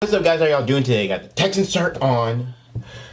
What's up, guys? How y'all doing today? Got the Texans start on.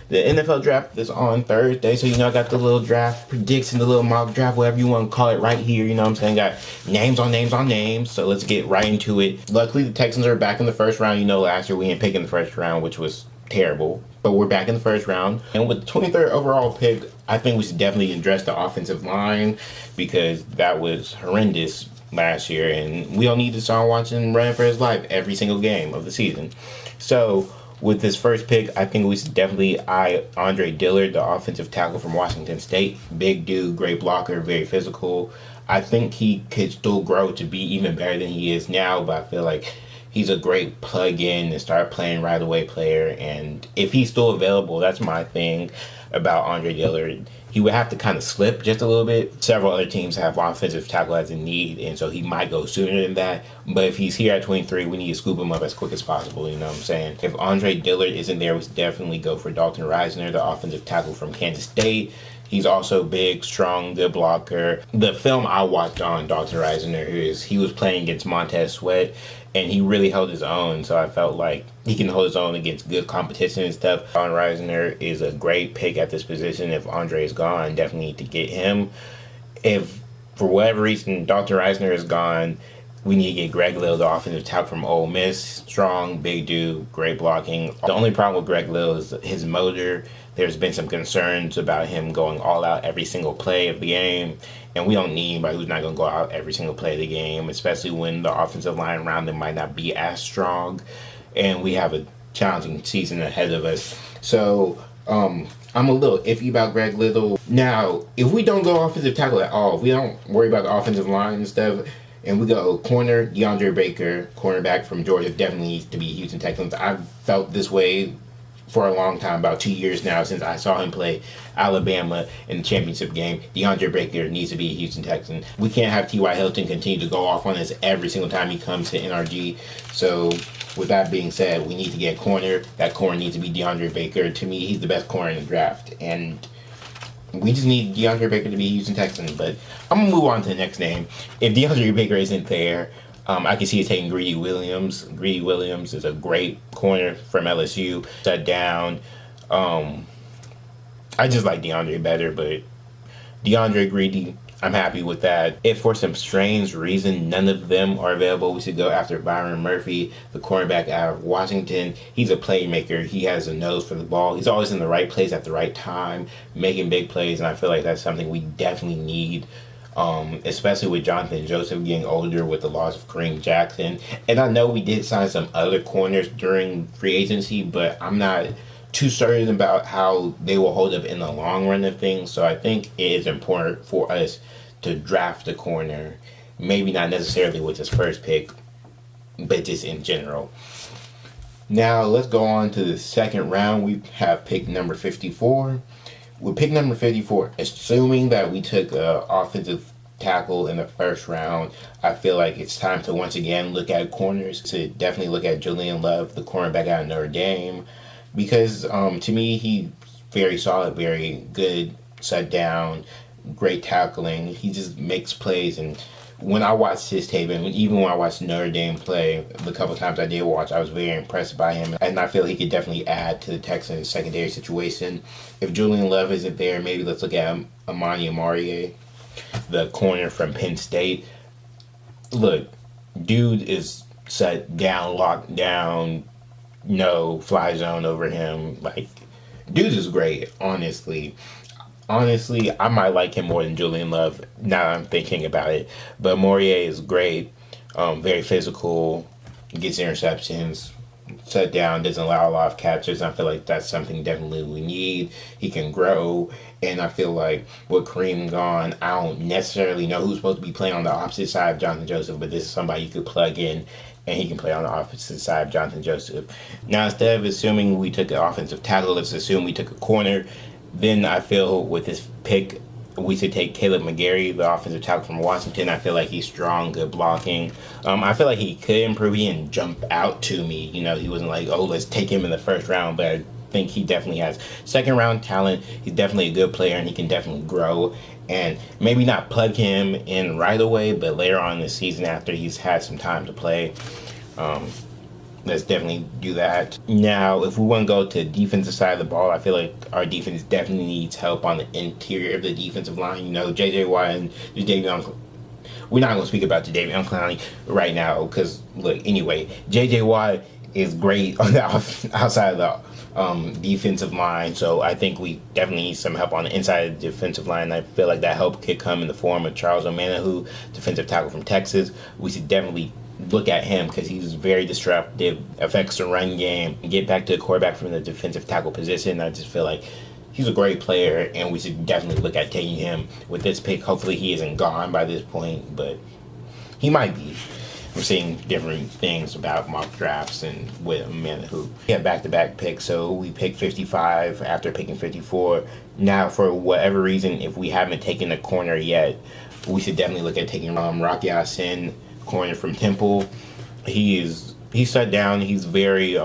The NFL draft is on Thursday, so I got the little draft prediction, the little mock draft, whatever you want to call it, right here. You know what I'm saying? Got names on names on names, so let's get right into it. Luckily, the Texans are back in the first round. Last year we didn't pick in the first round, which was terrible, but we're back in the first round. And with the 23rd overall pick, I think we should definitely address the offensive line because that was horrendous last year, and we don't need Deshaun Watson running for his life every single game of the season. So with this first pick, I think we should definitely eye Andre Dillard, the offensive tackle from Washington State. Big dude, great blocker, very physical. I think he could still grow to be even better than he is now, but I feel like he's a great plug-in and start playing right away player. And if he's still available, that's my thing about Andre Dillard. He would have to kind of slip just a little bit. Several other teams have offensive tackle as a need, and so he might go sooner than that. But if he's here at 23, we need to scoop him up as quick as possible, you know what I'm saying? If Andre Dillard isn't there, we should definitely go for Dalton Risner, the offensive tackle from Kansas State. He's also big, strong, good blocker. The film I watched on Dalton Risner is he was playing against Montez Sweat, and he really held his own. So I felt like he can hold his own against good competition and stuff. Dalton Risner is a great pick at this position. If Andre is gone, definitely need to get him. If for whatever reason Dalton Risner is gone, we need to get Greg Little, the offensive tackle from Ole Miss. Strong, big dude, great blocking. The only problem with Greg Little is his motor. There's been some concerns about him going all out every single play of the game. And we don't need anybody who's not going to go out every single play of the game, especially when the offensive line around them might not be as strong. And we have a challenging season ahead of us. So I'm a little iffy about Greg Little. Now, if we don't go offensive tackle at all, if we don't worry about the offensive line and stuff, and we go corner, DeAndre Baker, cornerback from Georgia, definitely needs to be Houston Texans. I've felt this way for a long time, about 2 years now, since I saw him play Alabama in the championship game. DeAndre Baker needs to be a Houston Texan. We can't have T.Y. Hilton continue to go off on us every single time he comes to NRG. So with that being said, we need to get a corner. That corner needs to be DeAndre Baker. To me, he's the best corner in the draft. And we just need DeAndre Baker to be a Houston Texan. But I'm going to move on to the next name. If DeAndre Baker isn't there, I can see it taking Greedy Williams. Greedy Williams is a great corner from LSU. Shut down. I just like DeAndre better, but DeAndre, Greedy, I'm happy with that. If for some strange reason none of them are available, we should go after Byron Murphy, the cornerback out of Washington. He's a playmaker. He has a nose for the ball. He's always in the right place at the right time, making big plays, and I feel like that's something we definitely need. Especially with Jonathan Joseph getting older with the loss of Kareem Jackson. And I know we did sign some other corners during free agency, but I'm not too certain about how they will hold up in the long run of things. So I think it is important for us to draft a corner. Maybe not necessarily with this first pick, but just in general. Now let's go on to the second round. We have pick number 54. With pick number 54, assuming that we took an offensive tackle in the first round, I feel like it's time to once again look at corners. To definitely look at Julian Love, the cornerback out of Notre Dame, because to me he's very solid, very good, shut down, great tackling. He just makes plays, and when I watched his tape, and even when I watched Notre Dame play, the couple times I did watch, I was very impressed by him. And I feel he could definitely add to the Texans' secondary situation. If Julian Love isn't there, maybe let's look at Amani Amarier, the corner from Penn State. Look, dude is set down, locked down, no fly zone over him. Like, dude is great, honestly. Honestly, I might like him more than Julian Love now that I'm thinking about it. But Morier is great, very physical, gets interceptions, shut down, doesn't allow a lot of catches. I feel like that's something definitely we need. He can grow, and I feel like with Kareem gone, I don't necessarily know who's supposed to be playing on the opposite side of Jonathan Joseph, but this is somebody you could plug in, and he can play on the opposite side of Jonathan Joseph. Now, instead of assuming we took an offensive tackle, let's assume we took a corner. Then I feel with this pick, we should take Caleb McGarry, the offensive tackle from Washington. I feel like he's strong, good blocking. I feel like he could improve. He didn't jump out to me. He wasn't like, oh, let's take him in the first round. But I think he definitely has second round talent. He's definitely a good player, and he can definitely grow. And maybe not plug him in right away, but later on in the season after he's had some time to play. let's definitely do that. Now, if we want to go to the defensive side of the ball, I feel like our defense definitely needs help on the interior of the defensive line. J.J. Watt and Jadavion. We're not going to speak about Jadavion Clowney right now because, look, anyway, J.J. Watt is great on the outside of the defensive line. So I think we definitely need some help on the inside of the defensive line. I feel like that help could come in the form of Charles Omenihu, defensive tackle from Texas. We should definitely look at him because he's very disruptive, affects the run game, get back to the quarterback from the defensive tackle position. I just feel like he's a great player, and we should definitely look at taking him with this pick. Hopefully he isn't gone by this point, but he might be. We're seeing different things about mock drafts and with men who have back-to-back picks. So we picked 55 after picking 54. Now, for whatever reason, if we haven't taken a corner yet, we should definitely look at taking Rocky Sin, corner from Temple. He's shut down. He's very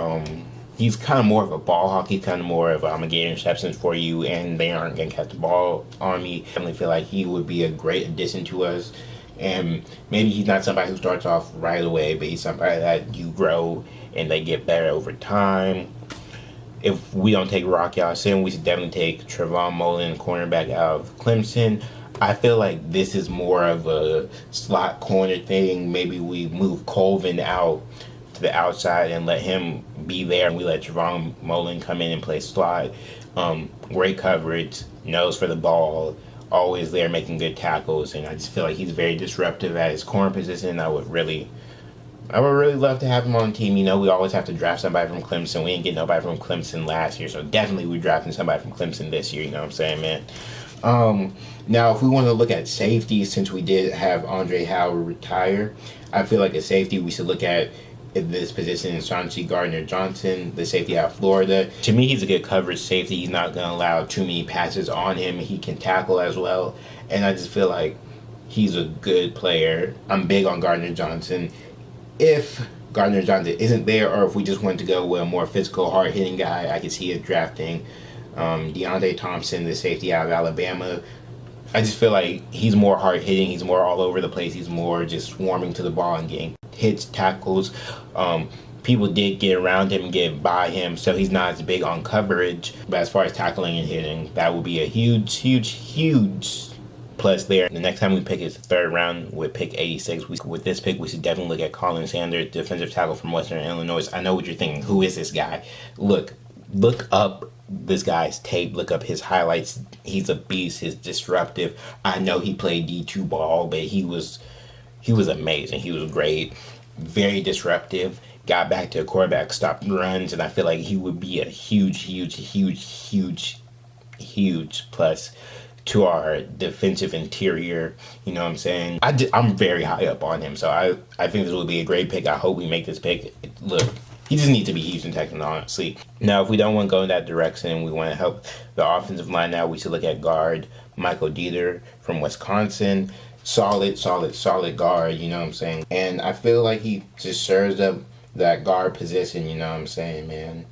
he's kind of more of a ball hawk. He's kind of more of I'm gonna get interceptions for you, and they aren't gonna catch the ball on me. I definitely feel like he would be a great addition to us. And maybe he's not somebody who starts off right away, but he's somebody that you grow and they get better over time. If we don't take Rocky Sin, we should definitely take Trevon Mullen, cornerback out of Clemson. I feel like this is more of a slot corner thing. Maybe we move Colvin out to the outside and let him be there, and we let Trevon Mullen come in and play slot. Great coverage, nose for the ball, always there making good tackles, and I just feel like he's very disruptive at his corner position. I would really love to have him on the team. We always have to draft somebody from Clemson. We didn't get nobody from Clemson last year, so definitely we're drafting somebody from Clemson this year. You know what I'm saying, man? Now, if we want to look at safety, since we did have Andre Howard retire, I feel like a safety we should look at this position is Chauncey Gardner-Johnson, the safety out of Florida. To me, he's a good coverage safety. He's not going to allow too many passes on him. He can tackle as well, and I just feel like he's a good player. I'm big on Gardner-Johnson. If Gardner-Johnson isn't there, or if we just want to go with a more physical, hard-hitting guy, I could see it drafting Deontay Thompson, the safety out of Alabama. I just feel like he's more hard-hitting. He's more all over the place. He's more just swarming to the ball and getting hits, tackles. People did get around him and get by him, so he's not as big on coverage. But as far as tackling and hitting, that would be a huge plus there. The next time we pick is the third round with pick 86. With this pick, we should definitely look at Colin Sanders, defensive tackle from Western Illinois. I know what you're thinking. Who is this guy? Look up this guy's tape. Look up his highlights. He's a beast. He's disruptive. I know he played D2 ball, but he was amazing. He was great. Very disruptive. Got back to a quarterback, stopped runs, and I feel like he would be a huge plus to our defensive interior. You know what I'm saying? I'm very high up on him, so I think this would be a great pick. I hope we make this pick. Look, he just needs to be Houston Texans, honestly. Now, if we don't want to go in that direction, we want to help the offensive line now, we should look at guard Michael Dieter from Wisconsin. Solid guard, you know what I'm saying? And I feel like he just serves up that guard position, you know what I'm saying, man?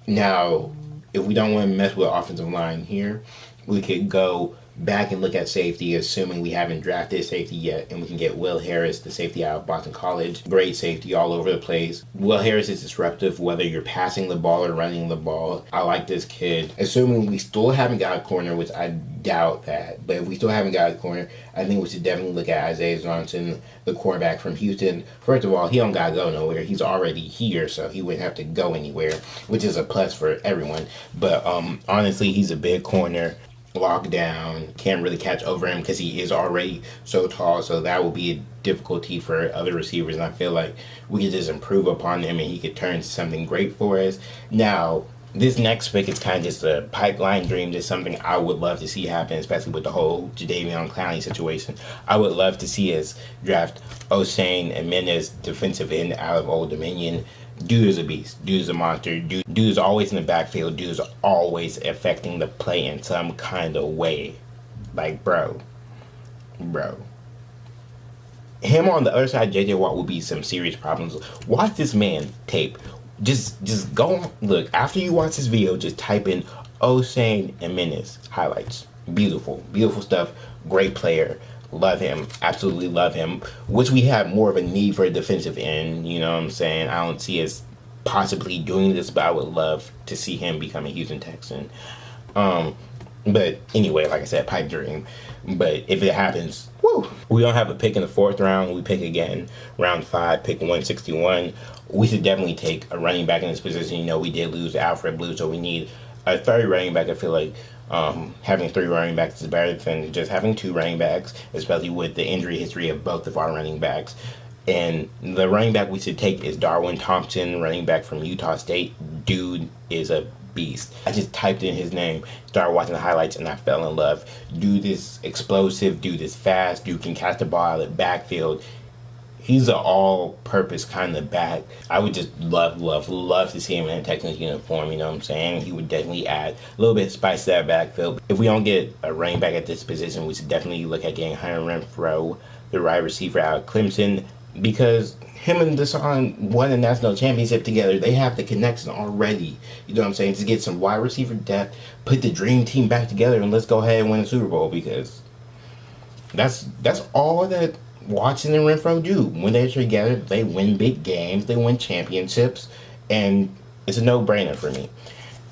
Now, if we don't want to mess with the offensive line here, we could go back and look at safety, assuming we haven't drafted safety yet, and we can get Will Harris, the safety out of Boston College. Great safety all over the place. Will Harris is disruptive, whether you're passing the ball or running the ball. I like this kid. Assuming we still haven't got a corner, which I doubt that, but if we still haven't got a corner, I think we should definitely look at Isaiah Johnson, the quarterback from Houston. First of all, he don't gotta go nowhere. He's already here, so he wouldn't have to go anywhere, which is a plus for everyone. But honestly, he's a big corner. Locked down, can't really catch over him because he is already so tall, so that will be a difficulty for other receivers, and I feel like we could just improve upon him and he could turn into something great for us. Now, this next pick is kind of just a pipeline dream, just something I would love to see happen, especially with the whole Jadavion Clowney situation. I would love to see us draft Oshane Jimenez, defensive end out of Old Dominion. Dude is a beast. Dude is a monster. Dude is always in the backfield. Dude is always affecting the play in some kind of way. Like, bro. Him on the other side, J.J. Watt will be some serious problems. Watch this man tape. Just go, look, after you watch this video, just type in Oshane Jimenez highlights. Beautiful stuff. Great player. Love him. Absolutely love him. Which we have more of a need for a defensive end. You know what I'm saying? I don't see us possibly doing this, but I would love to see him become a Houston Texan. But anyway, like I said, pipe dream. But if it happens, woo, we don't have a pick in the 4th round. We pick again, round 5, pick 161. We should definitely take a running back in this position. You know, we did lose Alfred Blue, so we need a 3rd running back. I feel like having 3 running backs is better than just having 2 running backs, especially with the injury history of both of our running backs. And the running back we should take is Darwin Thompson, running back from Utah State. Dude is a beast. I just typed in his name, started watching the highlights, and I fell in love. Dude is explosive, dude is fast, dude can catch the ball out of the backfield. He's an all-purpose kind of back. I would just love to see him in a Texans uniform, you know what I'm saying? He would definitely add a little bit of spice to that backfield. If we don't get a running back at this position, we should definitely look at getting Hunter Renfrow, the wide receiver out of Clemson, because him and Deshaun won a national championship together. They have the connection already. You know what I'm saying? To get some wide receiver depth, put the dream team back together, and let's go ahead and win a Super Bowl, because that's all that Watson and Renfrow do. When they're together, they win big games, they win championships, and it's a no-brainer for me.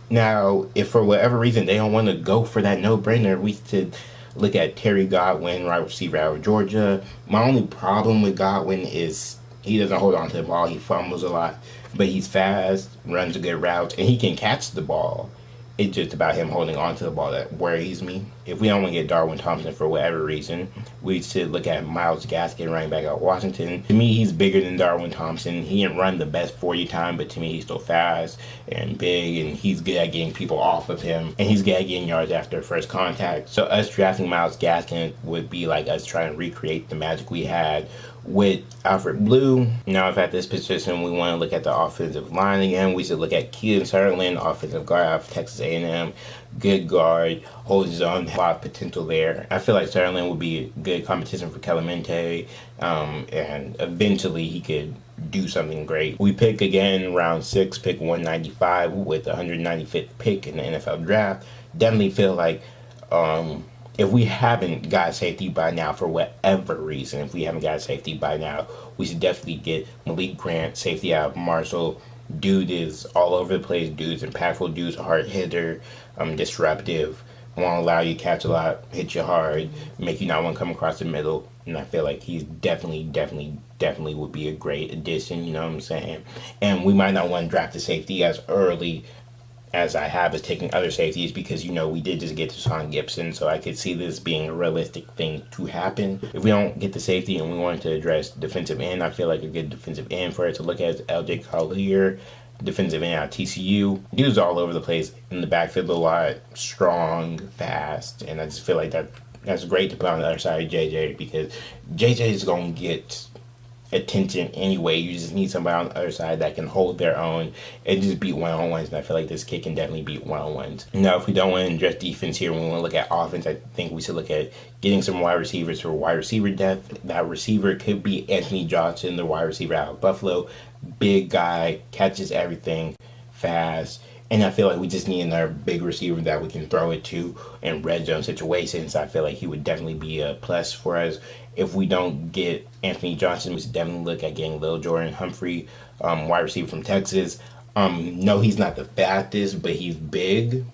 Now, if for whatever reason they don't want to go for that no-brainer, we should look at Terry Godwin, wide receiver out of Georgia. My only problem with Godwin is he doesn't hold on to the ball. He fumbles a lot, but he's fast, runs a good route, and he can catch the ball. It's just about him holding on to the ball that worries me. If we don't want to get Darwin Thompson for whatever reason, we should look at Myles Gaskin, running back out of Washington. To me, he's bigger than Darwin Thompson. He didn't run the best 40 time, but to me, he's still fast and big, and he's good at getting people off of him, and he's good at getting yards after first contact. So us drafting Myles Gaskin would be like us trying to recreate the magic we had with Alfred Blue. Now, if at this position we want to look at the offensive line again, we should look at Keaton Sutherland, offensive guard out of Texas A&M. Good guard, holds his own, a lot of potential there. I feel like Sutherland would be a good competition for Clemente, and eventually he could do something great. We pick again round 6, pick 195 with the 195th pick in the NFL draft. Definitely feel like if we haven't got a safety by now, for whatever reason, if we haven't got a safety by now, we should definitely get Malik Grant, safety out of Marshall. Dude is all over the place. Dude's impactful. Dude's a hard hitter, disruptive, won't allow you to catch a lot, hit you hard, make you not want to come across the middle. And I feel like he's definitely would be a great addition, you know what I'm saying? And we might not want to draft a safety as early as I have, is taking other safeties, because, you know, we did just get to Sean Gibson, so I could see this being a realistic thing to happen. If we don't get the safety and we want to address defensive end, I feel like a good defensive end for it to look at is LJ Collier, defensive end out of TCU. Dude's all over the place in the backfield a lot, strong, fast, and I just feel like that's great to put on the other side of JJ, because JJ is going to get attention anyway. You just need somebody on the other side that can hold their own and just beat one-on-ones, and I feel like this kid can definitely beat one-on-ones. Now, if we don't want to address defense here, we want to look at offense, I think we should look at getting some wide receivers for wide receiver depth. That receiver could be Anthony Johnson, the wide receiver out of Buffalo. Big guy, catches everything, fast, and I feel like we just need another big receiver that we can throw it to in red zone situations. I feel like he would definitely be a plus for us. If we don't get Anthony Johnson, we should definitely look at getting Lil Jordan Humphrey, wide receiver from Texas. No, he's not the fastest, but he's big,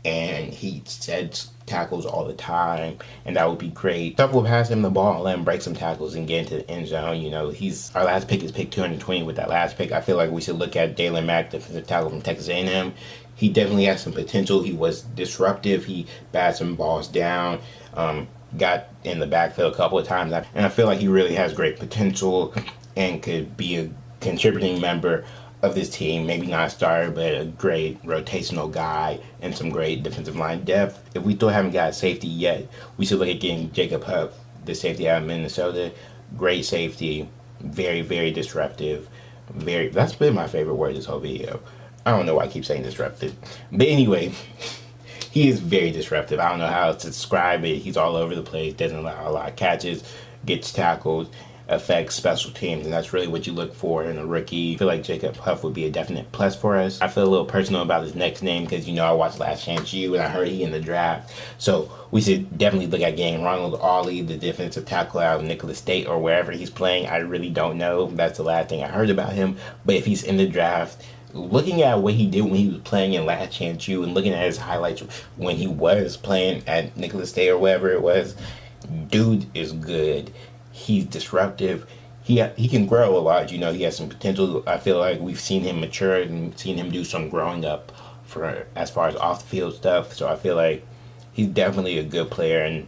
and he sets tackles all the time, and that would be great. Stuff will pass him the ball, let him break some tackles and get into the end zone. You know, our last pick is pick 220. With that last pick, I feel like we should look at Dalen Mack, defensive tackle from Texas A&M. He definitely has some potential. He was disruptive. He batted some balls down, got in the backfield a couple of times, and I feel like he really has great potential and could be a contributing member of this team. Maybe not a starter, but a great rotational guy and some great defensive line depth. If we still haven't got a safety yet, we should look at getting Jacob Huff, the safety out of Minnesota. Great safety, very, very disruptive. That's been my favorite word this whole video. I don't know why I keep saying disruptive, but anyway, he is very disruptive. I don't know how to describe it. He's all over the place, doesn't allow a lot of catches, gets tackled, affects special teams, and that's really what you look for in a rookie. I feel like Jacob Huff would be a definite plus for us. I feel a little personal about his next name because, you know, I watched Last Chance U and I heard he in the draft. So we should definitely look at getting Ronald Ollie, the defensive tackle out of Nicholas State or wherever he's playing. I really don't know. That's the last thing I heard about him. But if he's in the draft, looking at what he did when he was playing in Last Chance U and looking at his highlights when he was playing at Nicholas State or wherever it was, dude is good. He's disruptive. He can grow a lot. You know, he has some potential. I feel like we've seen him mature and seen him do some growing up for as far as off the field stuff. So I feel like he's definitely a good player, and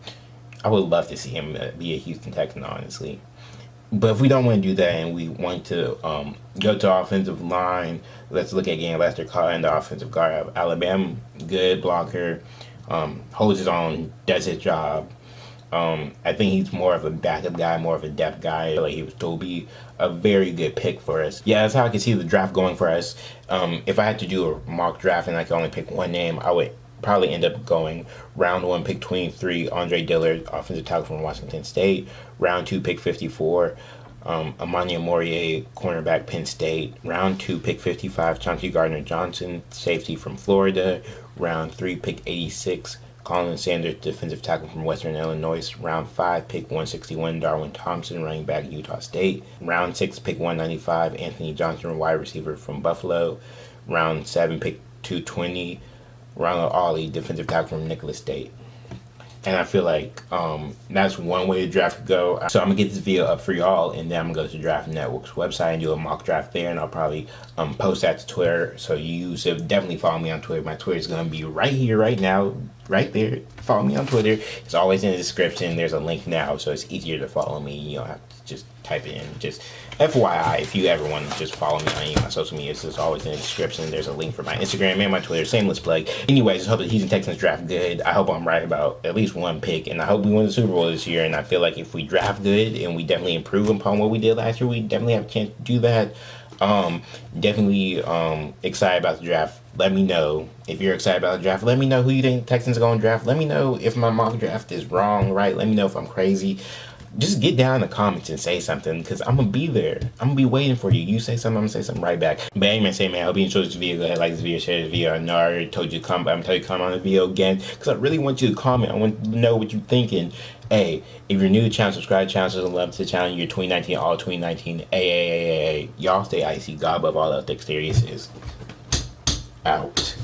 I would love to see him be a Houston Texan, honestly. But if we don't want to do that and we want to go to offensive line, let's look at getting Lester Cotton, the offensive guard of Alabama. Good blocker, holds his own, does his job. I think he's more of a backup guy, more of a depth guy. I feel like he would still be a very good pick for us. Yeah, that's how I can see the draft going for us. If I had to do a mock draft and I could only pick one name, I would probably end up going round 1, pick 23, Andre Dillard, offensive tackle from Washington State. Round 2, pick 54, Amani Morier, cornerback, Penn State. Round 2, pick 55, Chauncey Gardner-Johnson, safety from Florida. Round 3, pick 86, Colin Sanders, defensive tackle from Western Illinois. Round 5, pick 161, Darwin Thompson, running back, Utah State. Round 6, pick 195, Anthony Johnson, wide receiver from Buffalo. Round 7, pick 220, Ronald Ollie, defensive tackle from Nicholas State. And I feel like that's one way the draft could go. So I'm going to get this video up for y'all, and then I'm going to go to Draft Network's website and do a mock draft there, and I'll probably post that to Twitter. So you should definitely follow me on Twitter. My Twitter is going to be right here, right now, right there. Follow me on Twitter. It's always in the description. There's a link now, so it's easier to follow me. You don't have to just type it in. Just FYI, if you ever want to just follow me on any of my social media, it's always in the description. There's a link for my Instagram and my Twitter. Shameless plug. Anyways, I hope the Houston Texans draft good. I hope I'm right about at least one pick, and I hope we win the Super Bowl this year. And I feel like if we draft good and we definitely improve upon what we did last year, we definitely have a chance to do that. Definitely excited about the draft. Let me know if you're excited about the draft. Let me know who you think the Texans are going to draft. Let me know if my mock draft is wrong, right? Let me know if I'm crazy. Just get down in the comments and say something, because I'm going to be there. I'm going to be waiting for you. You say something, I'm going to say something right back. But anyway, I hope you enjoyed this video. Go ahead, like this video, share this video. I know I already told you to comment, but I'm telling you to comment on the video again, because I really want you to comment. I want to know what you're thinking. Hey, if you're new to the channel, subscribe to the channel, so love to the channel. You're 2019, all 2019. Y'all stay icy. God above all else, dexterity is out.